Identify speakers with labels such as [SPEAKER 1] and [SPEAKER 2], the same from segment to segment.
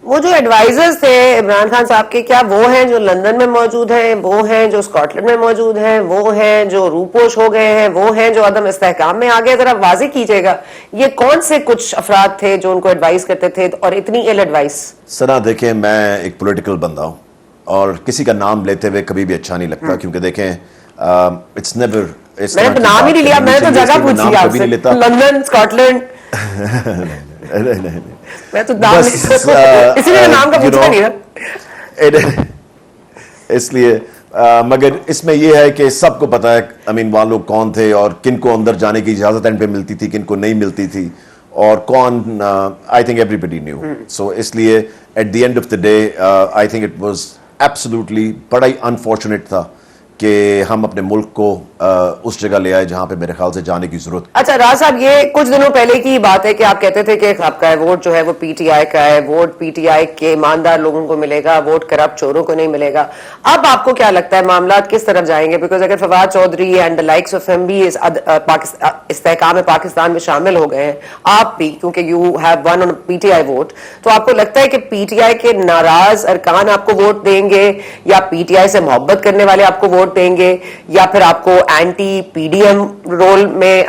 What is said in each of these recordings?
[SPEAKER 1] वो जो एडवाइजर्स थे इमरान खान साहब के, क्या वो हैं जो लंदन में मौजूद हैं, वो हैं जो स्कॉटलैंड में मौजूद हैं, वो हैं जो रूपोश हो गए हैं, वो हैं जो अदम इस्तेहकाम में आ गए? जरा वाज़ेह कीजिएगा, ये कौन से कुछ अफराद थे जो उनको एडवाइस करते थे और इतनी इल एडवाइस?
[SPEAKER 2] सना देखें, मैं एक पॉलिटिकल बंदा हूँ और किसी का नाम लेते हुए कभी भी अच्छा नहीं लगता, क्योंकि देखें इट्स नेवर,
[SPEAKER 1] मैंने तो नाम ही नहीं लिया, मैंने तो जगह पूछी आपसे, लंदन, स्कॉटलैंड।
[SPEAKER 2] नहीं,
[SPEAKER 1] मैं तो नाम इसीलिए नाम का पूछा नहीं ना।
[SPEAKER 2] इसलिए मगर इसमें यह है कि सबको पता है, आई मीन वहाँ लोग कौन थे और किन को अंदर जाने की इजाज़त एंड पे मिलती थी, किन को नहीं मिलती थी, और कौन, आई थिंक एवरीबडी न्यू। सो इसलिए at the end of the day I think it was absolutely बड़ा ही अनफॉर्चुनेट था कि हम अपने मुल्क को उस जगह ले आए जहां पे मेरे ख्याल से जाने की जरूरत।
[SPEAKER 1] अच्छा राज साहब, ये कुछ दिनों पहले की बात है कि आप कहते थे कि आपका वोट जो है वो पीटीआई का है, वोट पीटीआई के ईमानदार लोगों को मिलेगा, वोट करप्ट चोरों को नहीं मिलेगा। अब आपको क्या लगता है मामला किस तरफ जाएंगे? बिकॉज अगर Fawad Chaudhry and the likes of him भी इस्तेहकाम पाकिस्तान में शामिल हो गए हैं, आप भी, क्योंकि you have one on PTI vote, तो आपको लगता है कि पीटीआई के नाराज अरकान आपको वोट देंगे, या पीटीआई से मोहब्बत करने वाले आपको वोट देंगे, या फिर आपको एंटी पीडीएम रोल में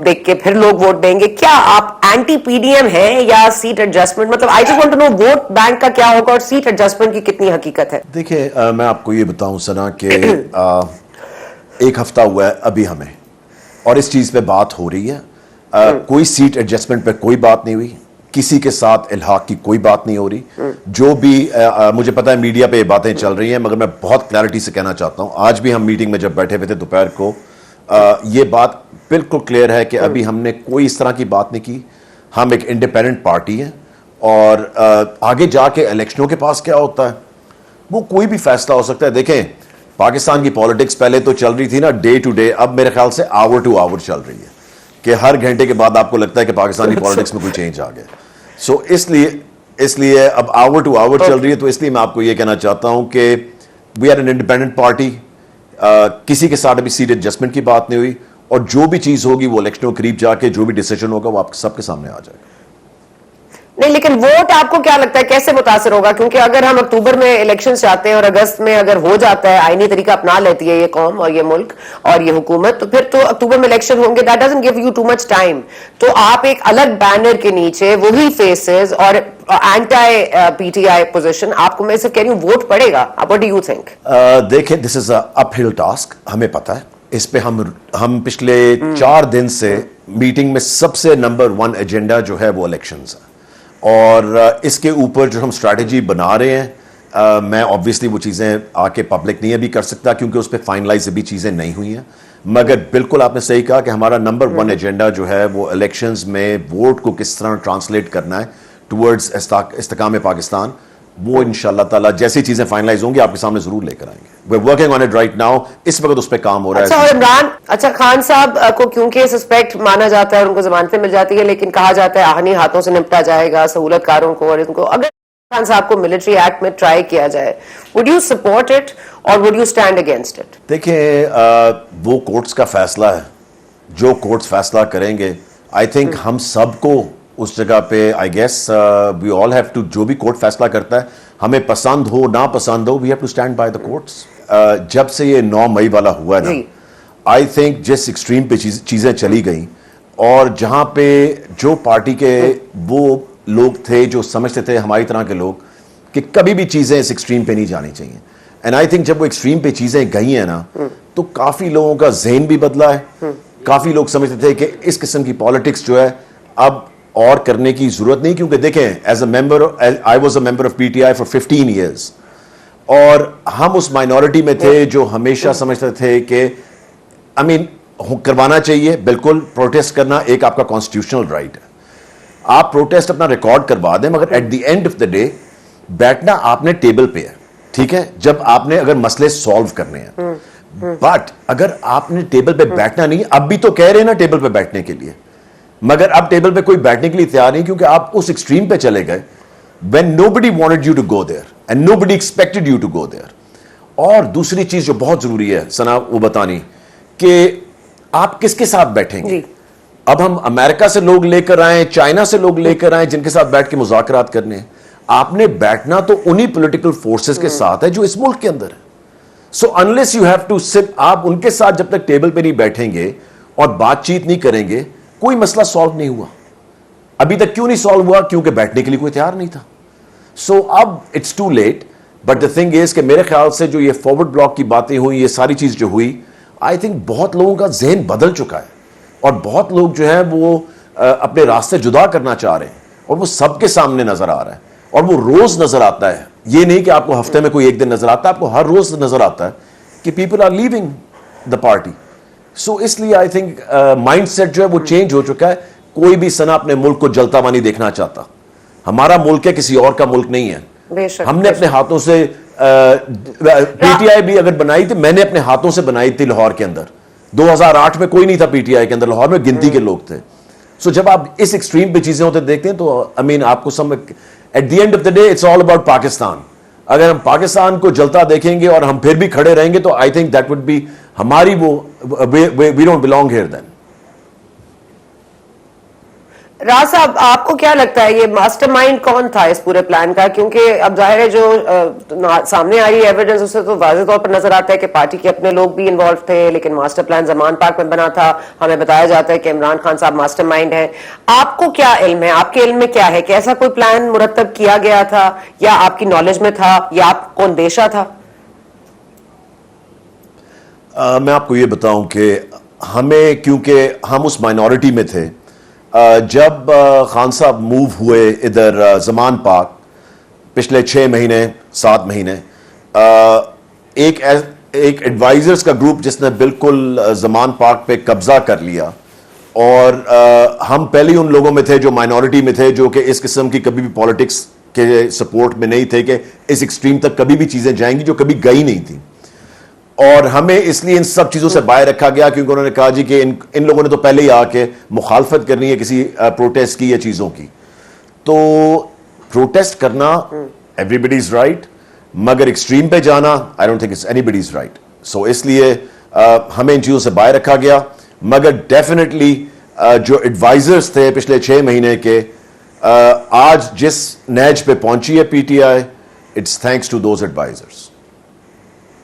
[SPEAKER 1] देख के फिर लोग वोट देंगे? क्या आप एंटी पीडीएम हैं या सीट एडजस्टमेंट? मतलब I just want to know vote bank का क्या होगा और सीट एडजस्टमेंट की कितनी हकीकत है?
[SPEAKER 2] देखिए, मैं आपको ये बताऊं सना कि एक हफ्ता हुआ है अभी हमें, और इस चीज पे बात हो रही है। कोई सीट एडजस्टमेंट पे कोई बात नहीं हुई, किसी के साथ इल्हाक की कोई बात नहीं हो रही। जो भी मुझे पता है मीडिया पे ये बातें चल रही हैं, मगर मैं बहुत क्लैरिटी से कहना चाहता हूं, आज भी हम मीटिंग में जब बैठे हुए थे दोपहर को, ये बात बिल्कुल क्लियर है कि अभी हमने कोई इस तरह की बात नहीं की। हम एक इंडिपेंडेंट पार्टी है, और आगे जाके इलेक्शनों के पास क्या होता है वो कोई भी फैसला हो सकता है। देखें, पाकिस्तान की पॉलिटिक्स पहले तो चल रही थी ना डे टू डे, अब मेरे ख्याल से आवर टू आवर चल रही है कि हर घंटे के बाद आपको लगता है कि पाकिस्तानी पॉलिटिक्स में कोई चेंज आ गया। सो इसलिए अब आवर टू आवर चल रही है। तो इसलिए मैं आपको यह कहना चाहता हूं कि we are an independent party, किसी के साथ अभी सीट एडजस्टमेंट की बात नहीं हुई, और जो भी चीज होगी वो इलेक्शनों के करीब जाके जो भी डिसीजन होगा वो आप सबके सामने आ जाएगा।
[SPEAKER 1] नहीं, लेकिन वोट आपको क्या लगता है कैसे मुतासर होगा? क्योंकि अगर हम अक्टूबर में इलेक्शन चाहते हैं और अगस्त में अगर हो जाता है, आईनी तरीका अपना लेती है ये कौम और ये मुल्क और ये हुकूमत, तो फिर तो अक्टूबर में इलेक्शन होंगे, that doesn't give you too much time. तो आप एक अलग बैनर के नीचे वही फेसेस और एंटी पीटीआई पोजीशन, आपको मैं सिर्फ कह रही हूं वोट पड़ेगा। What do you think?
[SPEAKER 2] देखिए, this is a uphill task, हमें पता है। इस पे हम पिछले 4 दिन से मीटिंग में सबसे नंबर 1 एजेंडा जो है वो इलेक्शंस है, और इसके ऊपर जो हम स्ट्रैटेजी बना रहे हैं, मैं ऑब्वियसली वो चीज़ें आके पब्लिक नहीं अभी कर सकता क्योंकि उस पर फाइनलाइज अभी चीज़ें नहीं हुई हैं। मगर बिल्कुल आपने सही कहा कि हमारा नंबर 1 एजेंडा जो है वो इलेक्शंस में वोट को किस तरह ट्रांसलेट करना है टुवर्ड्स इस्तेकाम पाकिस्तान, वो इंशाल्लाह ताला जैसी चीजें फाइनलाइज होंगी आपके सामने जरूर लेकर आएंगे। We are working on it right now, इस वक्त उस पर काम हो रहा है।
[SPEAKER 1] अच्छा, इमरान, अच्छा खान साहब को क्योंकि सस्पेक्ट माना जाता है और उनको जमानतें मिल जाती है, लेकिन कहा जाता है आहनी हाथों से निपटा जाएगा सहूलतकारों को, और इनको अगर खान साहब को मिलिट्री एक्ट में ट्राई किया जाए, वुड यू सपोर्ट इट और would you stand against it?
[SPEAKER 2] देखिए, वो कोर्ट्स का फैसला है, जो कोर्ट्स फैसला करेंगे, आई थिंक हम सबको उस जगह पे, I guess we all have to, जो भी कोर्ट फैसला करता है, हमें पसंद हो ना पसंद हो, we have to stand by the courts. जब से ये 9 मई वाला हुआ ना, आई थिंक जिस एक्सट्रीम पे चीजें चली गई, और जहां पे जो पार्टी के वो लोग थे जो समझते थे, हमारी तरह के लोग, कि कभी भी चीजें इस एक्सट्रीम पे नहीं जानी चाहिए, एंड आई थिंक जब वो एक्सट्रीम पे चीजें गई हैं ना, तो काफी लोगों का ज़हन भी बदला है। काफी लोग समझते थे कि इस किस्म की पॉलिटिक्स जो है अब और करने की जरूरत नहीं, क्योंकि देखें, as a member, I was a member of PTI for 15 years, और हम उस माइनॉरिटी में थे जो हमेशा समझते थे कि आई मीन करवाना चाहिए, बिल्कुल प्रोटेस्ट करना एक आपका कॉन्स्टिट्यूशनल राइट है, आप प्रोटेस्ट अपना रिकॉर्ड करवा दें, मगर at the end of the day बैठना आपने टेबल पे है, ठीक है, जब आपने अगर मसले सॉल्व करने हैं। बट अगर आपने टेबल पे बैठना नहीं, अब भी तो कह रहे हैं ना टेबल पे बैठने के लिए, मगर अब टेबल पे कोई बैठने के लिए तैयार नहीं, क्योंकि आप उस एक्सट्रीम पे चले गए when nobody wanted you to go there and nobody expected you to go there। और दूसरी चीज जो बहुत जरूरी है सना वो बतानी, कि आप किसके साथ बैठेंगे। अब हम अमेरिका से लोग लेकर आए, चाइना से लोग लेकर आए जिनके साथ बैठ के मुज़ाकरात करने हैं, आपने बैठना तो उन्हीं पॉलिटिकल फोर्सेस के साथ है जो इस मुल्क के अंदर है। So unless you have to sit, आप उनके साथ जब तक टेबल पे नहीं बैठेंगे और बातचीत नहीं करेंगे, कोई मसला सॉल्व नहीं हुआ। अभी तक क्यों नहीं सॉल्व हुआ? क्योंकि बैठने के लिए कोई तैयार नहीं था। सो अब it's too late, but the thing is कि मेरे ख्याल से जो ये फॉरवर्ड ब्लॉक की बातें हुई, ये सारी चीज जो हुई, आई थिंक बहुत लोगों का जहन बदल चुका है और बहुत लोग जो है वो अपने रास्ते जुदा करना चाह रहे हैं और वो सबके सामने नजर आ रहा है और वो रोज नजर आता है। ये नहीं कि आपको हफ्ते में कोई एक दिन नजर आता है, आपको हर रोज नजर आता है कि people are leaving the party. So इसलिए आई थिंक माइंडसेट जो है वो चेंज हो चुका है। कोई भी सना अपने मुल्क को जलता हुआ नहीं देखना चाहता। हमारा मुल्क है, किसी और का मुल्क नहीं है। हमने अपने हाथों से पीटीआई भी अगर बनाई थी, मैंने अपने हाथों से बनाई थी लाहौर के अंदर। 2008 में कोई नहीं था पीटीआई के अंदर, लाहौर में गिनती के लोग थे। सो जब आप इस एक्सट्रीम पे चीजें होते देखते हैं तो आई मीन आपको समझ, at the end of the day it's all about Pakistan. अगर हम पाकिस्तान को जलता देखेंगे और हम फिर भी खड़े रहेंगे तो I think that would be हमारी वो, we don't belong here then.
[SPEAKER 1] Raj साहब, आपको क्या लगता है ये मास्टरमाइंड कौन था इस पूरे प्लान का? क्योंकि अब जाहिर है जो सामने आ रही एविडेंस उससे तो वाज़ेह तौर पर नजर आता है कि पार्टी के अपने लोग भी इन्वॉल्व थे, लेकिन मास्टर प्लान जमान पार्क में बना था। हमें बताया जाता है कि इमरान खान साहब मास्टरमाइंड है। आपको क्या इल्म है, आपके इल्म में क्या है कि ऐसा कोई प्लान मुरतब किया गया था या आपकी नॉलेज में था या आपको अंदेशा था?
[SPEAKER 2] मैं आपको ये बताऊं कि हमें, क्योंकि हम उस माइनॉरिटी में थे जब खान साहब मूव हुए इधर जमान पार्क पिछले 6 महीने 7 महीने, एक एडवाइजर्स का ग्रुप जिसने बिल्कुल जमान पार्क पे कब्जा कर लिया और हम पहले ही उन लोगों में थे जो माइनॉरिटी में थे, जो कि इस किस्म की कभी भी पॉलिटिक्स के सपोर्ट में नहीं थे कि इस एक्सट्रीम तक कभी भी चीजें जाएंगी, जो कभी गई नहीं थी। और हमें इसलिए इन सब चीजों से बाहर रखा गया क्योंकि उन्होंने कहा जी कि इन लोगों ने तो पहले ही आके मुखालफत करनी है किसी प्रोटेस्ट की या चीजों की। तो प्रोटेस्ट करना एवरीबडी इज राइट, मगर एक्सट्रीम पे जाना I don't think it's anybody is right. So इसलिए हमें इन चीजों से बाहर रखा गया। मगर डेफिनेटली जो एडवाइजर्स थे पिछले 6 महीने के, आज जिस नैज पे पहुंची है PTI, it's thanks to those advisers.